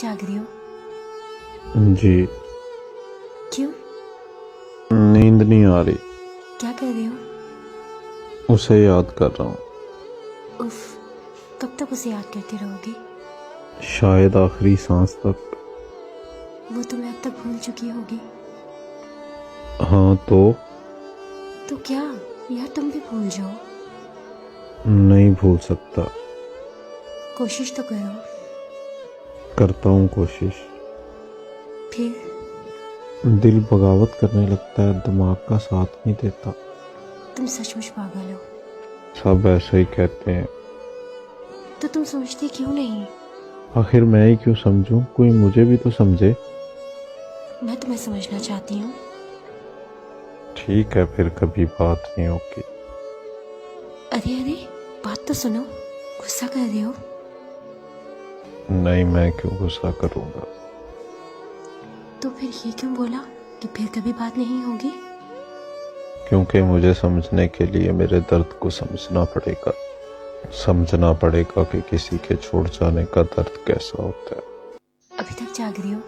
जाग रही हो? जी। क्यों? नींद नहीं आ रही। क्या कर रहे हो? उसे याद कर रहा हूँ। उफ, कब तक उसे याद करते रहोगे? शायद आखिरी सांस तक। वो तुम्हें अब तक भूल चुकी होगी। हाँ तो क्या यार, तुम भी भूल जाओ। नहीं भूल सकता। कोशिश तो करो। करता हूँ कोशिश। फिर दिल बगावत करने लगता है, दिमाग का साथ नहीं देता। तुम सचमुच पागल हो। सब ऐसा ही कहते हैं। तो तुम समझते क्यों नहीं? आखिर मैं ही क्यों समझूं, कोई मुझे भी तो समझे। मैं तुम्हें समझना चाहती हूँ। ठीक है, फिर कभी बात नहीं होगी। अरे अरे, बात तो सुनो। गुस्सा कर रहे हो? नहीं, मैं क्यों गुस्सा करूंगा। तो फिर ये क्यों बोला कि फिर कभी बात नहीं होगी? क्योंकि मुझे समझने के लिए मेरे दर्द को समझना पड़ेगा। समझना पड़ेगा कि किसी के छोड़ जाने का दर्द कैसा होता है। अभी तक जाग रही हो?